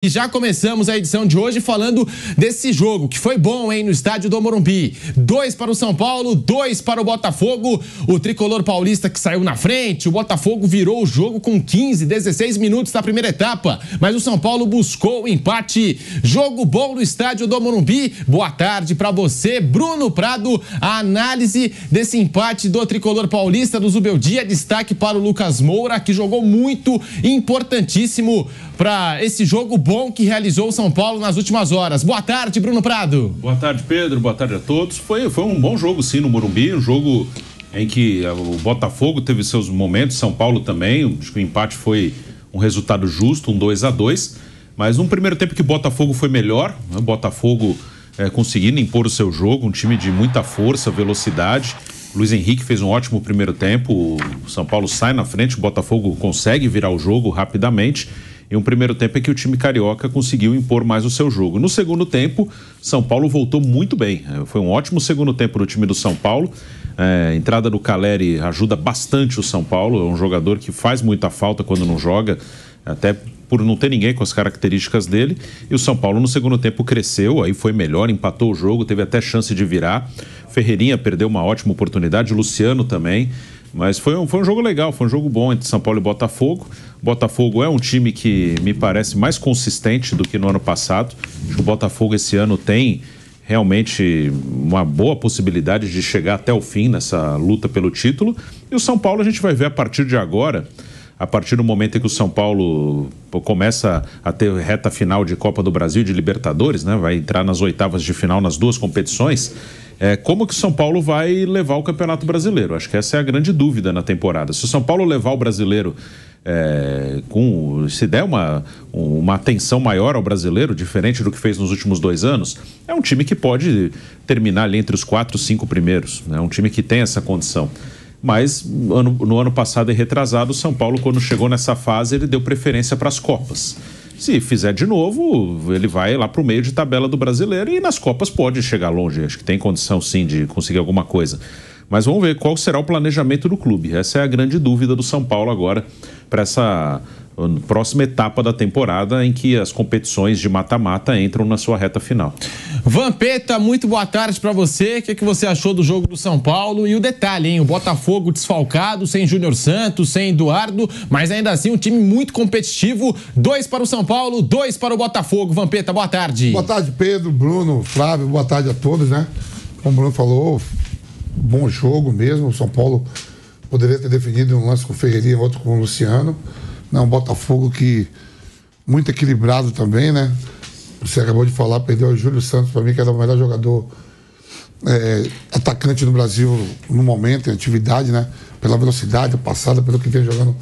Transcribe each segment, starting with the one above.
E já começamos a edição de hoje falando desse jogo, que foi bom, hein, no estádio do Morumbi. 2 para o São Paulo, 2 para o Botafogo. O tricolor paulista que saiu na frente, o Botafogo virou o jogo com 15, 16 minutos da primeira etapa. Mas o São Paulo buscou o empate. Jogo bom no estádio do Morumbi. Boa tarde para você, Bruno Prado. A análise desse empate do tricolor paulista do Zubeldia. Destaque para o Lucas Moura, que jogou muito, importantíssimo para esse jogo bom que realizou o São Paulo nas últimas horas. Boa tarde, Bruno Prado. Boa tarde, Pedro. Boa tarde a todos. Foi um bom jogo, sim, no Morumbi. Um jogo em que o Botafogo teve seus momentos, São Paulo também. Acho que o empate foi um resultado justo, um 2-2. Mas num primeiro tempo que o Botafogo foi melhor, né? O Botafogo conseguindo impor o seu jogo, um time de muita força, velocidade. O Luiz Henrique fez um ótimo primeiro tempo. O São Paulo sai na frente, o Botafogo consegue virar o jogo rapidamente. E um primeiro tempo é que o time carioca conseguiu impor mais o seu jogo. No segundo tempo, São Paulo voltou muito bem. Foi um ótimo segundo tempo do time do São Paulo. A entrada do Caleri ajuda bastante o São Paulo. É um jogador que faz muita falta quando não joga, até por não ter ninguém com as características dele. E o São Paulo no segundo tempo cresceu, aí foi melhor, empatou o jogo, teve até chance de virar. Ferreirinha perdeu uma ótima oportunidade, o Luciano também. Mas foi um jogo legal, foi um jogo bom entre São Paulo e Botafogo. Botafogo é um time que me parece mais consistente do que no ano passado. Acho que o Botafogo esse ano tem realmente uma boa possibilidade de chegar até o fim nessa luta pelo título. E o São Paulo a gente vai ver a partir de agora, a partir do momento em que o São Paulo começa a ter reta final de Copa do Brasil e de Libertadores, né? Vai entrar nas oitavas de final nas duas competições. Como que o São Paulo vai levar o Campeonato Brasileiro? Acho que essa é a grande dúvida na temporada. Se o São Paulo levar o Brasileiro se der uma atenção maior ao Brasileiro, diferente do que fez nos últimos 2 anos, é um time que pode terminar ali entre os 4, 5 primeiros. É um time que tem essa condição. Mas no ano passado e retrasado, o São Paulo, quando chegou nessa fase, ele deu preferência para as Copas. Se fizer de novo, ele vai lá para o meio de tabela do Brasileiro e nas Copas pode chegar longe. Acho que tem condição sim de conseguir alguma coisa. Mas vamos ver qual será o planejamento do clube. Essa é a grande dúvida do São Paulo agora para essa próxima etapa da temporada em que as competições de mata-mata entram na sua reta final. Vampeta, muito boa tarde para você. O que você achou do jogo do São Paulo? E o detalhe, hein? O Botafogo desfalcado, sem Júnior Santos, sem Eduardo, mas ainda assim um time muito competitivo. 2 para o São Paulo, 2 para o Botafogo. Vampeta, boa tarde. Boa tarde, Pedro, Bruno, Flávio, boa tarde a todos, né? Como o Bruno falou, bom jogo mesmo. O São Paulo poderia ter definido um lance com o Ferreirinha, outro com o Luciano. Não, um Botafogo que muito equilibrado também, né? Você acabou de falar, perdeu o Júlio Santos, para mim, que era o melhor jogador atacante no Brasil no momento, em atividade, né? Pela velocidade passada, pelo que vem jogando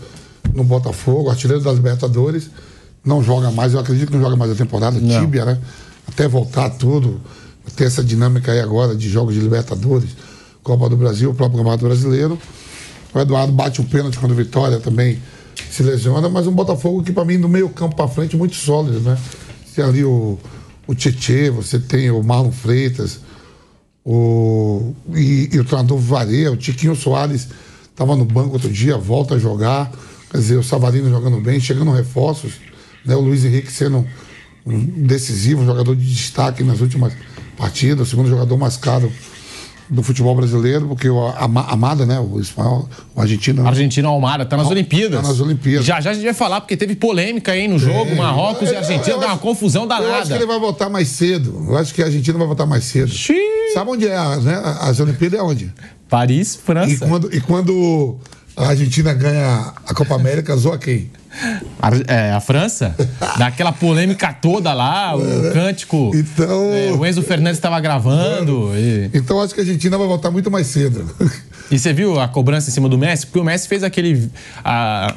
no Botafogo, artilheiro da Libertadores. Não joga mais, eu acredito que não joga mais a temporada, não. Tíbia, né? Até voltar tudo, ter essa dinâmica aí agora de jogos de Libertadores, Copa do Brasil, o próprio Campeonato Brasileiro. O Eduardo bate um pênalti quando o Vitória também se lesiona, mas um Botafogo que, para mim, do meio campo para frente, muito sólido, né? Tem ali o Tietê, você tem o Marlon Freitas, e o treinador Vareia, o Tiquinho Soares estava no banco outro dia, volta a jogar, quer dizer, o Savarino jogando bem, chegando reforços, né? O Luiz Henrique sendo um decisivo, um jogador de destaque nas últimas partidas, o segundo jogador mais caro do futebol brasileiro, porque o Amada, né, o espanhol, o argentino... Argentino Almada, tá nas Olimpíadas. Tá nas Olimpíadas. Já a gente vai falar, porque teve polêmica aí no jogo, Marrocos e Argentina, dá uma confusão danada. Eu acho que ele vai voltar mais cedo. Eu acho que a Argentina vai voltar mais cedo. Xiii. Sabe onde é, né? As Olimpíadas é onde? Paris, França. E quando a Argentina ganha a Copa América, zoa quem? A França? Daquela polêmica toda lá, o cântico. Então, o Enzo Fernandes estava gravando. Então acho que a Argentina vai voltar muito mais cedo. E você viu a cobrança em cima do Messi? Porque o Messi fez aquele...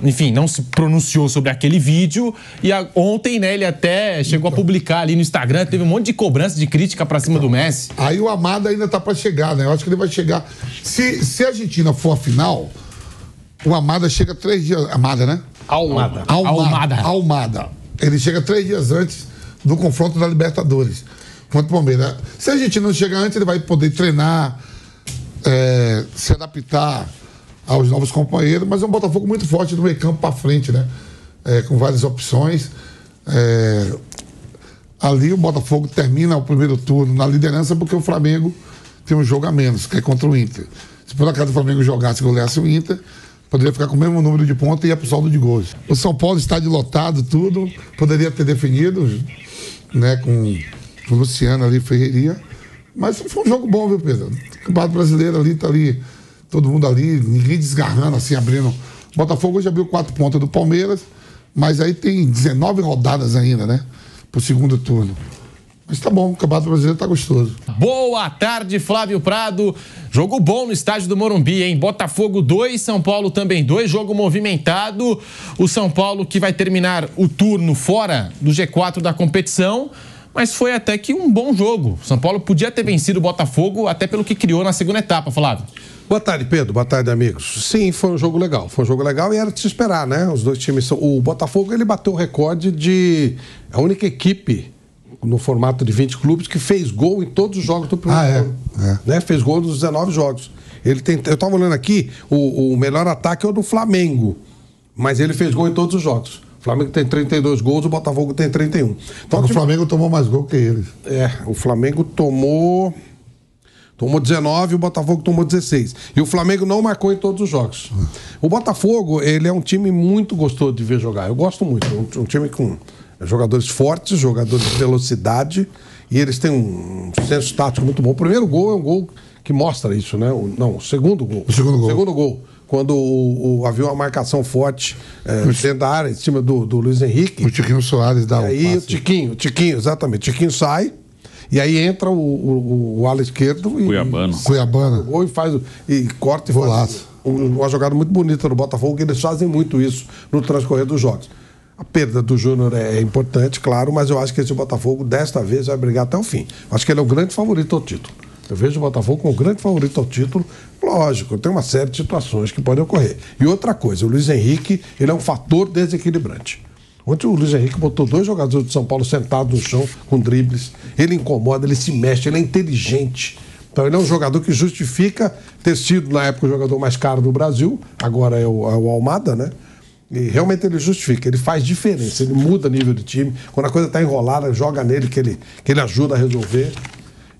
enfim, não se pronunciou sobre aquele vídeo. E ontem, né, ele até chegou a publicar ali no Instagram. Teve um monte de cobrança, de crítica pra cima do Messi. Aí o Amada ainda tá pra chegar, né? Eu acho que ele vai chegar... Se a Argentina for a final, o Amada chega 3 dias... Amada, né? Almada. Ele chega 3 dias antes do confronto da Libertadores contra o Palmeiras. Se a gente não chegar antes, ele vai poder treinar, se adaptar aos novos companheiros, mas é um Botafogo muito forte do meio campo para frente, né? Com várias opções. ali o Botafogo termina o primeiro turno na liderança porque o Flamengo tem um jogo a menos, que é contra o Inter. Se por acaso o Flamengo jogasse e goleasse o Inter, poderia ficar com o mesmo número de pontos e ia pro saldo de gols. O São Paulo está lotado, tudo, poderia ter definido, né, com o Luciano ali, Ferreirinha, mas foi um jogo bom, viu, Pedro? O Campeonato Brasileiro ali, tá ali, todo mundo ali, ninguém desgarrando, assim, abrindo. O Botafogo hoje abriu 4 pontos do Palmeiras, mas aí tem 19 rodadas ainda, né, pro segundo turno. Mas tá bom, o Campeonato Brasileiro tá gostoso. Boa tarde, Flávio Prado. Jogo bom no estádio do Morumbi, hein? Botafogo 2, São Paulo também 2, jogo movimentado. O São Paulo que vai terminar o turno fora do G4 da competição, mas foi até que um bom jogo. São Paulo podia ter vencido o Botafogo até pelo que criou na segunda etapa, Flávio. Boa tarde, Pedro. Boa tarde, amigos. Sim, foi um jogo legal. Foi um jogo legal e era de se esperar, né? Os dois times são... O Botafogo, ele bateu o recorde de... A única equipe no formato de 20 clubes que fez gol em todos os jogos do primeiro turno. Né? Fez gol nos 19 jogos. Ele tem... Eu estava olhando aqui, o melhor ataque é o do Flamengo, mas ele fez gol em todos os jogos. O Flamengo tem 32 gols, o Botafogo tem 31. Então, o Flamengo tomou mais gol que eles. O Flamengo tomou 19 e o Botafogo tomou 16. E o Flamengo não marcou em todos os jogos. O Botafogo, ele é um time muito gostoso de ver jogar. Eu gosto muito. Um time com jogadores fortes, jogadores de velocidade, e eles têm um senso tático muito bom. O primeiro gol é um gol que mostra isso, né? O segundo gol. O segundo gol. Quando havia uma marcação forte dentro da área, em cima do Luiz Henrique. O Tiquinho Soares dá o passe. Aí o Tiquinho, exatamente. O Tiquinho sai, e aí entra o ala esquerdo e Cuiabana. E faz e corta e faz uma jogada muito bonita no Botafogo, que eles fazem muito isso no transcorrer dos jogos. A perda do Júnior é importante, claro, mas eu acho que esse Botafogo, desta vez, vai brigar até o fim. Acho que ele é o grande favorito ao título. Eu vejo o Botafogo como o grande favorito ao título. Lógico, tem uma série de situações que podem ocorrer. E outra coisa, o Luiz Henrique, ele é um fator desequilibrante. Ontem o Luiz Henrique botou 2 jogadores de São Paulo sentados no chão com dribles. Ele incomoda, ele se mexe, ele é inteligente. Então ele é um jogador que justifica ter sido, na época, o jogador mais caro do Brasil. Agora é o Almada, né? E realmente ele justifica, ele faz diferença, ele muda nível de time. Quando a coisa está enrolada, joga nele que ele ajuda a resolver.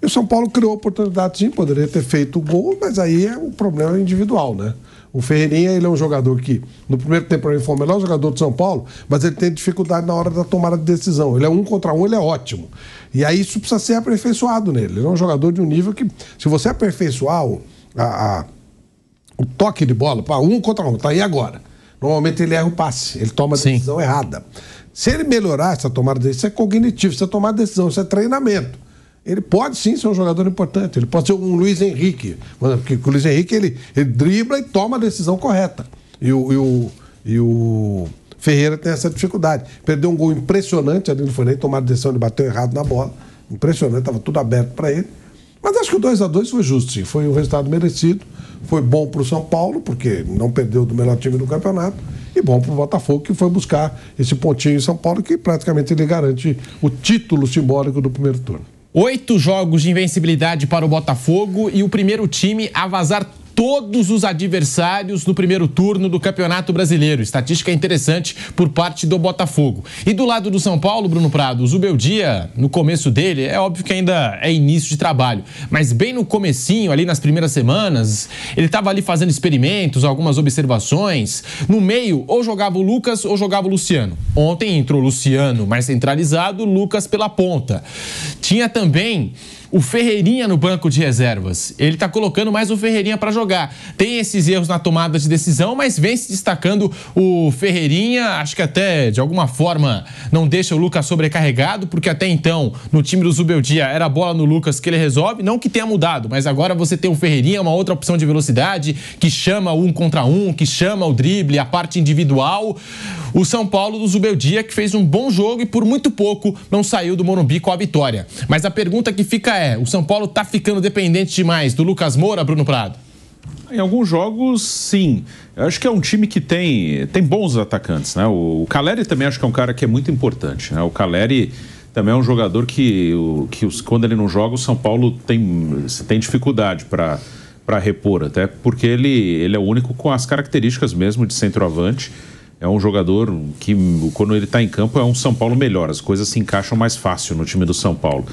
E o São Paulo criou oportunidade, sim, poderia ter feito o gol, mas aí o problema é individual, né? O Ferreirinha, ele é um jogador que, no primeiro tempo, ele foi o melhor jogador de São Paulo, mas ele tem dificuldade na hora da tomada de decisão. Ele é 1 contra 1, ele é ótimo. E aí isso precisa ser aperfeiçoado nele. Ele é um jogador de um nível que, se você aperfeiçoar o toque de bola, para 1 contra 1, tá aí agora. Normalmente ele erra o passe, ele toma a decisão errada. Se ele melhorar essa tomada de decisão, isso é cognitivo, isso é tomar decisão, isso é treinamento. Ele pode sim ser um jogador importante, ele pode ser um Luiz Henrique, porque o Luiz Henrique ele dribla e toma a decisão correta. E o Ferreira tem essa dificuldade. Perdeu um gol impressionante ali, não foi nem tomar a decisão, ele bateu errado na bola. Impressionante, estava tudo aberto para ele. Mas acho que o 2-2 foi justo, sim. Foi um resultado merecido. Foi bom para o São Paulo, porque não perdeu do melhor time do campeonato. E bom para o Botafogo, que foi buscar esse pontinho em São Paulo, que praticamente ele garante o título simbólico do primeiro turno. 8 jogos de invencibilidade para o Botafogo e o primeiro time a vazar todos os adversários no primeiro turno do Campeonato Brasileiro. Estatística interessante por parte do Botafogo. E do lado do São Paulo, Bruno Prado, o Zubeldia, no começo dele, é óbvio que ainda é início de trabalho, mas bem no comecinho, ali nas primeiras semanas, ele estava ali fazendo experimentos, algumas observações. No meio, ou jogava o Lucas ou jogava o Luciano. Ontem entrou o Luciano mais centralizado, Lucas pela ponta. Tinha também o Ferreirinha no banco de reservas. Ele está colocando mais o Ferreirinha para jogar. Tem esses erros na tomada de decisão, mas vem se destacando o Ferreirinha. Acho que até, de alguma forma, não deixa o Lucas sobrecarregado, porque até então, no time do Zubeldia, era a bola no Lucas que ele resolve. Não que tenha mudado, mas agora você tem o Ferreirinha, uma outra opção de velocidade, que chama o 1 contra 1, que chama o drible, a parte individual. O São Paulo do Zubeldia, que fez um bom jogo e por muito pouco não saiu do Morumbi com a vitória. Mas a pergunta que fica o São Paulo está ficando dependente demais do Lucas Moura, Bruno Prado? Em alguns jogos, sim. Eu acho que é um time que tem bons atacantes, né? O Caleri também acho que é um cara que é muito importante, né? O Caleri também é um jogador que quando ele não joga, o São Paulo tem dificuldade para repor, até porque ele é o único com as características mesmo de centroavante. é um jogador que, quando ele está em campo, é um São Paulo melhor. As coisas se encaixam mais fácil no time do São Paulo.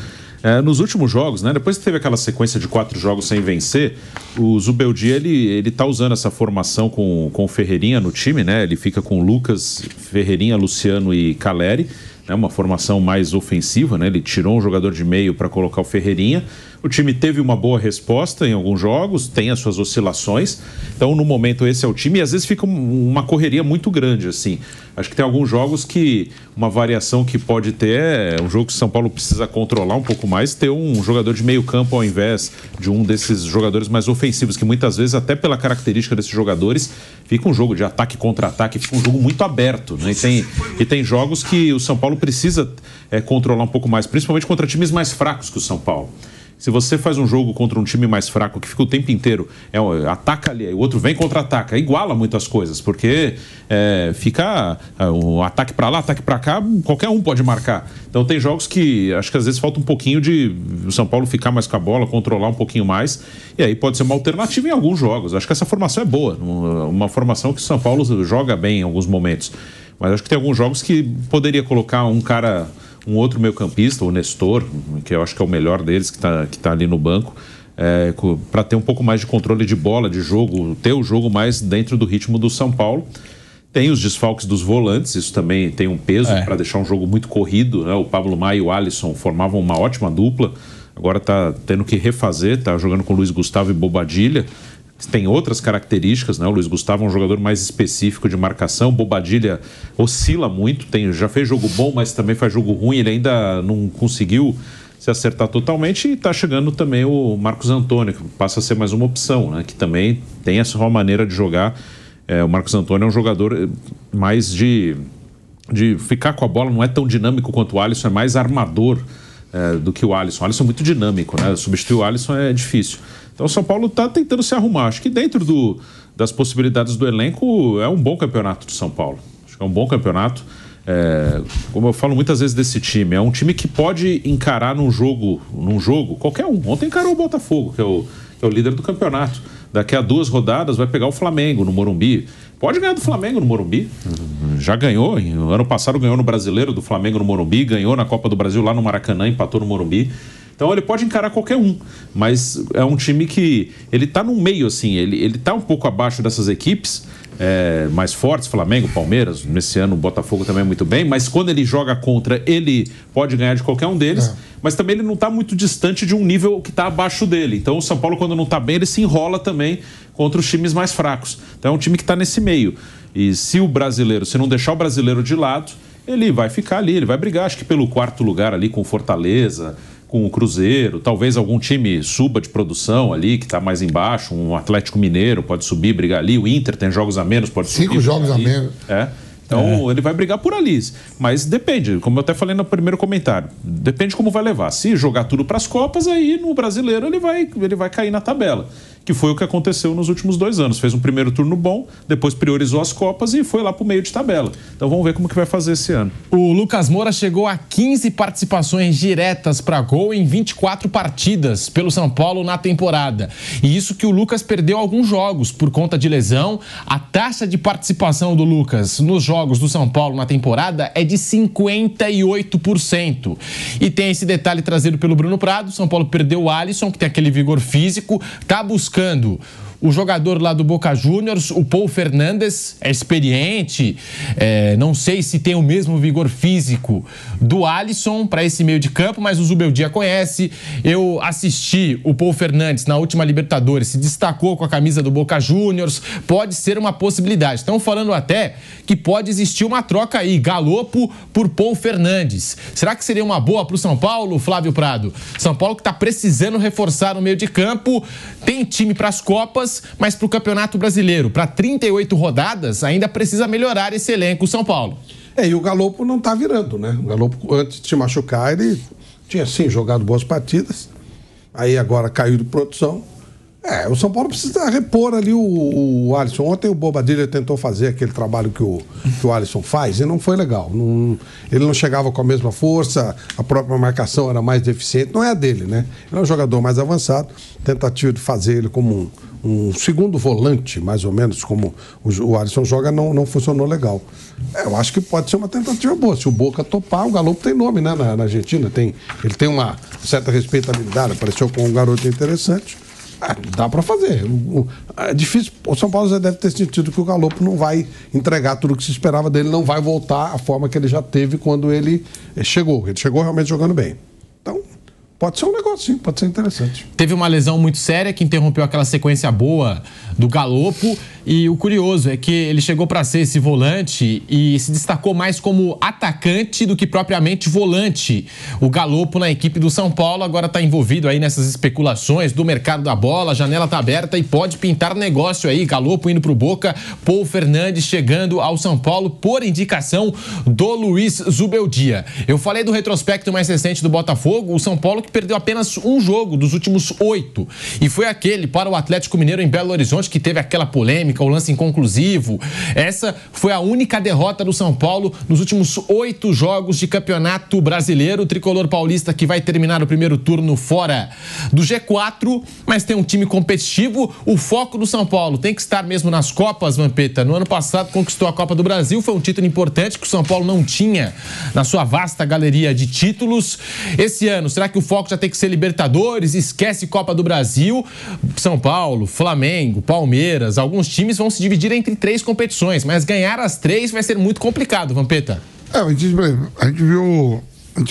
Nos últimos jogos, né, depois que teve aquela sequência de 4 jogos sem vencer, o Zubeldia, ele tá usando essa formação com o Ferreirinha no time, né? Ele fica com Lucas, Ferreirinha, Luciano e Caleri, né, uma formação mais ofensiva, né? Ele tirou um jogador de meio para colocar o Ferreirinha. O time teve uma boa resposta em alguns jogos, tem as suas oscilações. Então, no momento, esse é o time. E às vezes fica uma correria muito grande, assim. Acho que tem alguns jogos que uma variação que pode ter é um jogo que o São Paulo precisa controlar um pouco mais, ter um jogador de meio campo ao invés de um desses jogadores mais ofensivos, que muitas vezes, até pela característica desses jogadores, fica um jogo de ataque contra ataque, fica um jogo muito aberto, né? E tem jogos que o São Paulo precisa controlar um pouco mais, principalmente contra times mais fracos que o São Paulo. Se você faz um jogo contra um time mais fraco que fica o tempo inteiro, ataca ali, o outro vem contra-ataca, iguala muitas coisas, porque fica um ataque para lá, ataque para cá, qualquer um pode marcar. Então tem jogos que acho que às vezes falta um pouquinho de o São Paulo ficar mais com a bola, controlar um pouquinho mais, e aí pode ser uma alternativa em alguns jogos. Acho que essa formação é boa, uma formação que o São Paulo joga bem em alguns momentos. Mas acho que tem alguns jogos que poderia colocar um outro meio-campista, o Nestor, que eu acho que é o melhor deles, que tá ali no banco, para ter um pouco mais de controle de bola, de jogo, ter o jogo mais dentro do ritmo do São Paulo. Tem os desfalques dos volantes, isso também tem um peso para deixar um jogo muito corrido, né? O Pablo Maia e o Alisson formavam uma ótima dupla, agora tá tendo que refazer, tá jogando com o Luiz Gustavo e Bobadilha. Tem outras características, né? O Luiz Gustavo é um jogador mais específico de marcação, Bobadilha oscila muito, já fez jogo bom, mas também faz jogo ruim, ele ainda não conseguiu se acertar totalmente, e está chegando também o Marcos Antônio, que passa a ser mais uma opção, né? Que também tem a sua maneira de jogar. O Marcos Antônio é um jogador mais de ficar com a bola, não é tão dinâmico quanto o Alisson, é mais armador do que o Alisson. O Alisson é muito dinâmico, né? Substituir o Alisson é difícil. Então o São Paulo está tentando se arrumar. Acho que dentro das possibilidades do elenco é um bom campeonato do São Paulo. Acho que é um bom campeonato. Como eu falo muitas vezes desse time, é um time que pode encarar num jogo qualquer um. Ontem encarou o Botafogo, que é o líder do campeonato. Daqui a 2 rodadas vai pegar o Flamengo no Morumbi. Pode ganhar do Flamengo no Morumbi. Já ganhou. Ano passado ganhou no Brasileiro do Flamengo no Morumbi, ganhou na Copa do Brasil lá no Maracanã, empatou no Morumbi. Então ele pode encarar qualquer um, mas é um time que ele tá no meio, assim, ele tá um pouco abaixo dessas equipes mais fortes, Flamengo, Palmeiras, nesse ano o Botafogo também muito bem, mas quando ele joga contra, ele pode ganhar de qualquer um deles, mas também ele não tá muito distante de um nível que tá abaixo dele. Então o São Paulo, quando não tá bem, ele se enrola também contra os times mais fracos. Então é um time que tá nesse meio. E se não deixar o brasileiro de lado, ele vai ficar ali, ele vai brigar, acho que pelo 4º lugar ali com o Fortaleza, com o Cruzeiro, talvez algum time suba de produção ali, que está mais embaixo, um Atlético Mineiro pode subir, brigar ali, o Inter tem jogos a menos, pode subir. 5 jogos a menos. Então ele vai brigar por ali, mas depende, como eu até falei no primeiro comentário, depende como vai levar. Se jogar tudo para as Copas, aí no Brasileiro ele vai cair na tabela, que foi o que aconteceu nos últimos 2 anos. Fez um primeiro turno bom, depois priorizou as Copas e foi lá pro meio de tabela. Então vamos ver como que vai fazer esse ano. O Lucas Moura chegou a 15 participações diretas para gol em 24 partidas pelo São Paulo na temporada. E isso que o Lucas perdeu alguns jogos por conta de lesão. A taxa de participação do Lucas nos jogos do São Paulo na temporada é de 58%. E tem esse detalhe trazido pelo Bruno Prado. O São Paulo perdeu o Alisson, que tem aquele vigor físico, tá buscando o jogador lá do Boca Juniors, o Paul Fernandes, é experiente, não sei se tem o mesmo vigor físico do Alisson para esse meio de campo, mas o Zubeldia conhece. Eu assisti o Paul Fernandes na última Libertadores, se destacou com a camisa do Boca Juniors, pode ser uma possibilidade. Estão falando até que pode existir uma troca aí, Galopo por Paul Fernandes. Será que seria uma boa para o São Paulo, Flávio Prado? São Paulo que está precisando reforçar no meio de campo, tem time para as Copas, mas para o Campeonato Brasileiro, para 38 rodadas, ainda precisa melhorar esse elenco, São Paulo. E o Galopo não está virando, né? O Galopo, antes de se machucar, ele tinha, sim, jogado boas partidas, aí agora caiu de produção. O São Paulo precisa repor ali o Alisson. Ontem o Bobadilha tentou fazer aquele trabalho que o Alisson faz e não foi legal. Ele não chegava com a mesma força, a própria marcação era mais deficiente. Não é a dele, né? Ele é um jogador mais avançado. Tentativa de fazer ele como um segundo volante, mais ou menos, como o Alisson joga, não funcionou legal. Eu acho que pode ser uma tentativa boa. Se o Boca topar, o Galopo tem nome, né, na Argentina. Ele tem uma certa respeitabilidade, apareceu com um garoto interessante. Dá para fazer. É difícil. O São Paulo já deve ter sentido que o Galopo não vai entregar tudo o que se esperava dele, não vai voltar à forma que ele já teve quando ele chegou. Ele chegou realmente jogando bem. Então, pode ser um negócio, sim, pode ser interessante. Teve uma lesão muito séria que interrompeu aquela sequência boa do Galopo. E o curioso é que ele chegou para ser esse volante e se destacou mais como atacante do que propriamente volante. O Galopo na equipe do São Paulo agora está envolvido aí nessas especulações do mercado da bola. A janela está aberta e pode pintar negócio aí. Galopo indo pro Boca, Paul Fernandes chegando ao São Paulo por indicação do Luiz Zubeldia. Eu falei do retrospecto mais recente do Botafogo, o São Paulo que perdeu apenas um jogo dos últimos 8. E foi aquele para o Atlético Mineiro em Belo Horizonte que teve aquela polêmica, o lance inconclusivo. Essa foi a única derrota do São Paulo nos últimos 8 jogos de Campeonato Brasileiro. O tricolor paulista que vai terminar o primeiro turno fora do G4, mas tem um time competitivo. O foco do São Paulo tem que estar mesmo nas Copas, Vampeta. No ano passado conquistou a Copa do Brasil, foi um título importante que o São Paulo não tinha na sua vasta galeria de títulos. Esse ano, será que o foco já tem que ser Libertadores? Esquece Copa do Brasil? São Paulo, Flamengo, Palmeiras, alguns times vão se dividir entre 3 competições, mas ganhar as 3 vai ser muito complicado, Vampeta. A gente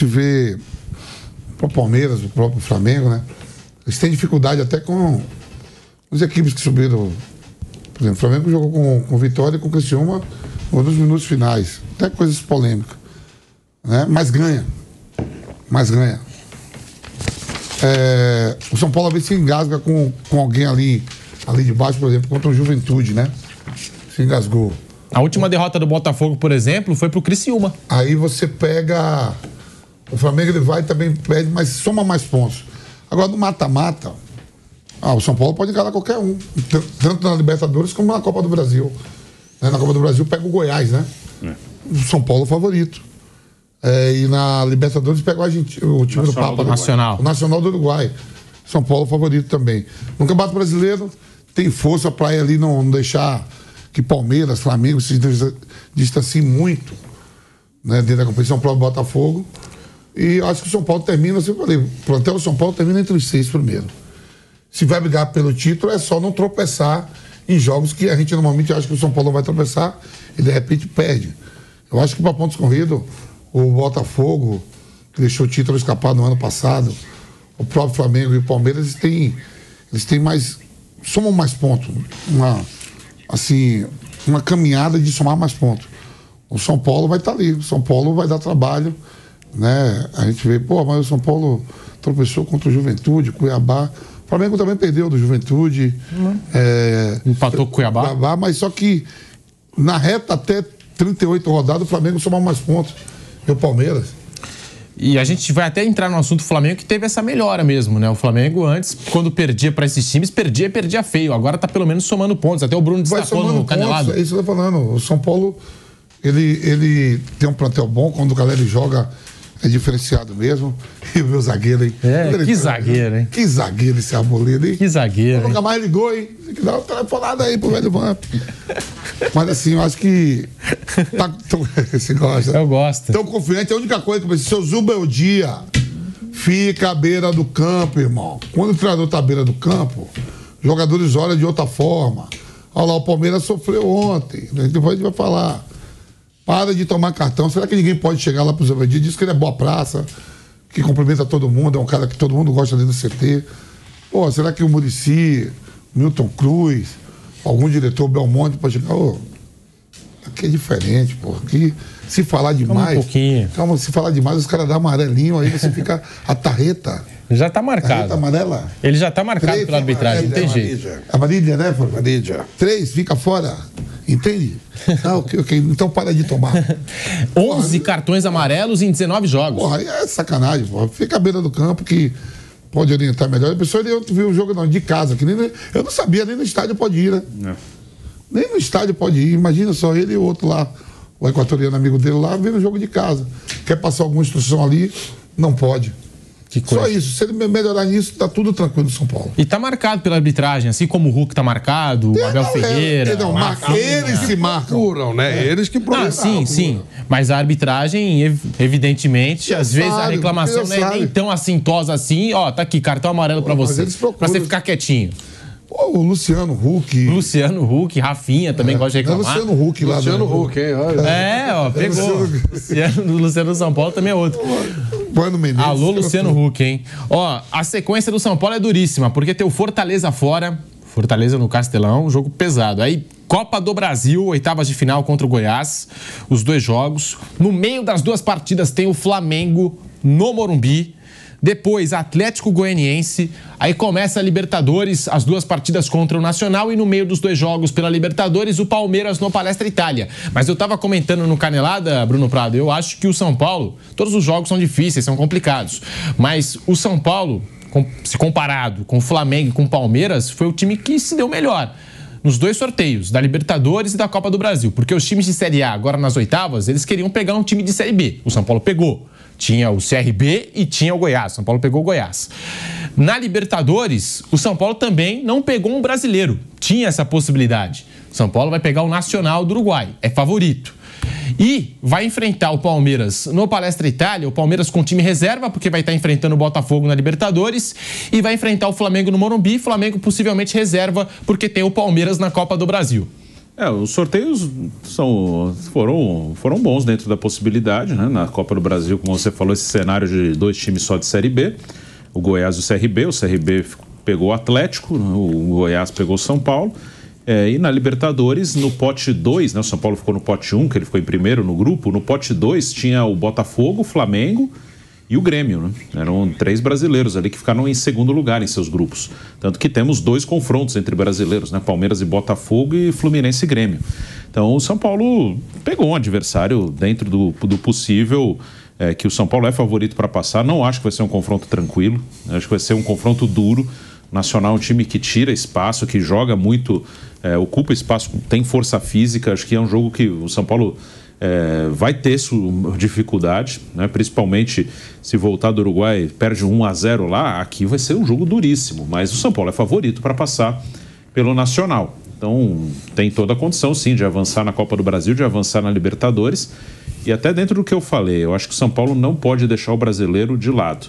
vê o Palmeiras, o próprio Flamengo, né? Eles têm dificuldade até com as equipes que subiram. Por exemplo, o Flamengo jogou com Vitória e com o Criciúma nos minutos finais. Até coisas polêmicas, né? Mas ganha. O São Paulo às vezes se engasga com alguém ali de baixo, por exemplo, contra o Juventude, né? Se engasgou. A última derrota do Botafogo, por exemplo, foi pro Criciúma. Aí você pega... O Flamengo ele vai e também perde, mas soma mais pontos. Agora, no mata-mata, o São Paulo pode encarar qualquer um. Tanto na Libertadores como na Copa do Brasil. Na Copa do Brasil pega o Goiás, né? O São Paulo favorito. E na Libertadores pega o time do Papa. Nacional. O Nacional do Uruguai. São Paulo favorito também. No Campeonato Brasileiro, tem força para ir ali não deixar que Palmeiras, Flamengo se distanciem muito, né, dentro da competição, para o Botafogo. E acho que o São Paulo termina, assim eu falei, o plantel do São Paulo termina entre os 6 primeiros. Se vai brigar pelo título, é só não tropeçar em jogos que a gente normalmente acha que o São Paulo vai tropeçar e de repente perde. Eu acho que para pontos corridos, o Botafogo, que deixou o título escapar no ano passado, o próprio Flamengo e o Palmeiras, eles têm mais, somam mais pontos. Uma caminhada de somar mais pontos. O São Paulo vai estar ali, o São Paulo vai dar trabalho, né? A gente vê, mas o São Paulo tropeçou contra o Juventude, Cuiabá. O Flamengo também perdeu do Juventude. Empatou com o Cuiabá. Mas só que na reta até 38 rodadas, o Flamengo somar mais pontos. E o Palmeiras. E a gente vai até entrar no assunto do Flamengo, que teve essa melhora mesmo, né? O Flamengo antes, quando perdia para esses times, perdia feio. Agora tá pelo menos somando pontos. Até o Bruno destacou no Canelado. É isso que eu tô falando. O São Paulo, ele tem um plantel bom. Quando o galera joga, é diferenciado mesmo. E o meu zagueiro, hein? Que zagueiro, hein? Que zagueiro esse Arboleda, hein? Que zagueiro. Nunca mais ligou, hein? Tem que dar uma telefonada aí pro velho Vamp. Mas assim, eu acho que. Você gosta? Eu gosto. Tão confiante. A única coisa que eu pensei, seu Zubeldia fica à beira do campo, irmão. Quando o treinador tá à beira do campo, os jogadores olham de outra forma. Olha lá, o Palmeiras sofreu ontem. Depois a gente vai falar. Para de tomar cartão. Será que ninguém pode chegar lá pro Zubeldia? Diz que ele é boa praça, que cumprimenta todo mundo, é um cara que todo mundo gosta ali do CT. Será que o Muricy, Milton Cruz, algum diretor Belmonte pode chegar? Aqui é diferente, Aqui, se falar demais. Um pouquinho. Calma, se falar demais, os caras dão amarelinho, aí você fica a tarreta. Já tá marcado. Tarreta amarela. Ele já tá marcado pela arbitragem, não tem jeito. Amarilha, né, Amarilha. 3, fica fora. Entende? Ok. Então para de tomar. 11 cartões amarelos em 19 jogos. Aí é sacanagem, Fica à beira do campo que pode orientar melhor. A pessoa ele viu o jogo de casa, que eu não sabia, nem no estádio pode ir, né? Nem no estádio pode ir. Imagina só ele e o outro lá, o equatoriano amigo dele lá, vendo o jogo de casa. Quer passar alguma instrução ali, não pode. Que coisa. Só isso. Se ele melhorar nisso, tá tudo tranquilo no São Paulo. E tá marcado pela arbitragem, assim como o Hulk tá marcado, o Abel Ferreira. Eles se marcam, né? Eles que procuram. Sim. Mas a arbitragem, evidentemente, às vezes a reclamação não é nem tão assintosa assim. Ó, tá aqui, cartão amarelo pra você. Pra você ficar quietinho. O Luciano Huck. Rafinha também gosta de reclamar. É o Luciano Huck lá. Luciano Huck, hein? Olha. Pegou. Luciano do São Paulo também é outro. Bueno Menezes. Alô, Luciano Huck, hein? Ó, a sequência do São Paulo é duríssima, porque tem o Fortaleza fora, Fortaleza no Castelão, jogo pesado. Aí, Copa do Brasil, oitavas de final contra o Goiás, os 2 jogos. No meio das 2 partidas tem o Flamengo no Morumbi. Depois, Atlético Goianiense. Aí começa a Libertadores, as 2 partidas contra o Nacional. E no meio dos 2 jogos pela Libertadores, o Palmeiras no Palestra Itália. Mas eu tava comentando no Canelada, Bruno Prado, eu acho que o São Paulo, todos os jogos são difíceis, são complicados. Mas o São Paulo, se comparado com o Flamengo e com o Palmeiras, foi o time que se deu melhor nos 2 sorteios, da Libertadores e da Copa do Brasil. Porque os times de Série A, agora nas oitavas, eles queriam pegar um time de Série B. O São Paulo pegou. Tinha o CRB e tinha o Goiás. São Paulo pegou o Goiás. Na Libertadores, o São Paulo também não pegou um brasileiro. Tinha essa possibilidade. São Paulo vai pegar o Nacional do Uruguai. É favorito. E vai enfrentar o Palmeiras no Palestra Itália. O Palmeiras com time reserva, porque vai estar enfrentando o Botafogo na Libertadores. E vai enfrentar o Flamengo no Morumbi. Flamengo possivelmente reserva, porque tem o Palmeiras na Copa do Brasil. Os sorteios foram bons dentro da possibilidade, né? Na Copa do Brasil, como você falou, esse cenário de 2 times só de Série B, o Goiás e o CRB. O CRB pegou o Atlético, o Goiás pegou o São Paulo. E na Libertadores, no pote 2, né? O São Paulo ficou no pote 1, que ele ficou em primeiro no grupo. No pote 2 tinha o Botafogo, o Flamengo e o Grêmio, né? Eram 3 brasileiros ali que ficaram em segundo lugar em seus grupos. Tanto que temos 2 confrontos entre brasileiros, né? Palmeiras e Botafogo e Fluminense e Grêmio. Então o São Paulo pegou um adversário dentro do possível, que o São Paulo é favorito para passar. Não acho que vai ser um confronto tranquilo, acho que vai ser um confronto duro. O Nacional é um time que tira espaço, que joga muito, ocupa espaço, tem força física. Acho que é um jogo que o São Paulo vai ter sua dificuldade, né? Principalmente se voltar do Uruguai, perde 1-0 lá, aqui vai ser um jogo duríssimo, mas o São Paulo é favorito para passar pelo Nacional. Então tem toda a condição sim de avançar na Copa do Brasil, de avançar na Libertadores. E até dentro do que eu falei, eu acho que o São Paulo não pode deixar o brasileiro de lado.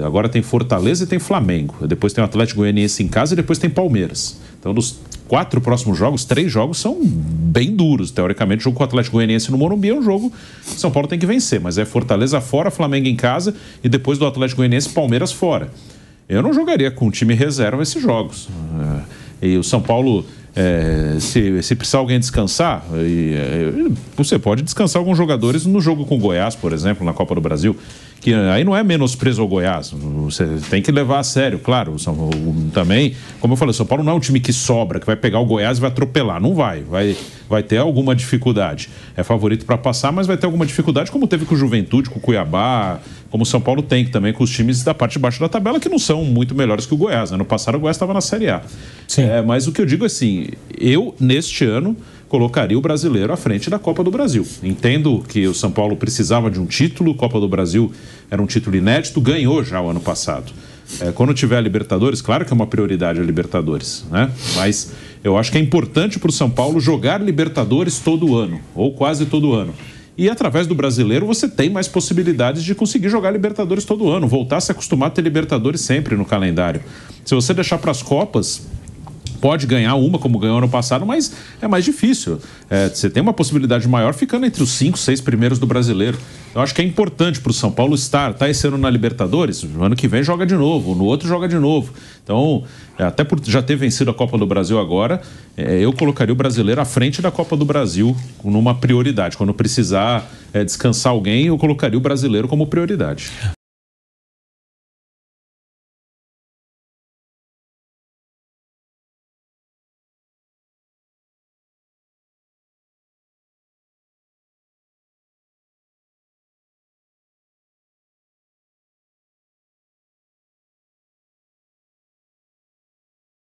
Agora tem Fortaleza e tem Flamengo, depois tem o Atlético Goianiense em casa e depois tem Palmeiras. Então dos 4 próximos jogos, 3 jogos são bem duros. Teoricamente, o jogo com o Atlético Goianiense no Morumbi é um jogo que São Paulo tem que vencer, mas é Fortaleza fora, Flamengo em casa e depois do Atlético Goianiense, Palmeiras fora. Eu não jogaria com o time reserva esses jogos. E o São Paulo, se precisar alguém descansar, você pode descansar alguns jogadores no jogo com o Goiás, por exemplo, na Copa do Brasil, que aí não é menosprezo ao Goiás, você tem que levar a sério, claro. Também, como eu falei, o São Paulo não é um time que sobra, que vai pegar o Goiás e vai atropelar, não vai ter alguma dificuldade. É favorito para passar, mas vai ter alguma dificuldade, como teve com o Juventude, com o Cuiabá, como o São Paulo tem também com os times da parte de baixo da tabela, que não são muito melhores que o Goiás, né? No passado o Goiás estava na Série A. Mas o que eu digo assim, eu neste ano colocaria o brasileiro à frente da Copa do Brasil. Entendo que o São Paulo precisava de um título, Copa do Brasil era um título inédito, ganhou já o ano passado. Quando tiver a Libertadores, claro que é uma prioridade a Libertadores, né? Mas eu acho que é importante para o São Paulo jogar Libertadores todo ano, ou quase todo ano. E através do brasileiro você tem mais possibilidades de conseguir jogar Libertadores todo ano, voltar a se acostumar a ter Libertadores sempre no calendário. Se você deixar para as Copas, pode ganhar uma, como ganhou ano passado, mas é mais difícil. Você tem uma possibilidade maior ficando entre os 5, 6 primeiros do brasileiro. Eu acho que é importante para o São Paulo estar esse ano na Libertadores, no ano que vem joga de novo, no outro joga de novo. Então, até por já ter vencido a Copa do Brasil agora, eu colocaria o brasileiro à frente da Copa do Brasil numa prioridade. Quando precisar descansar alguém, eu colocaria o brasileiro como prioridade.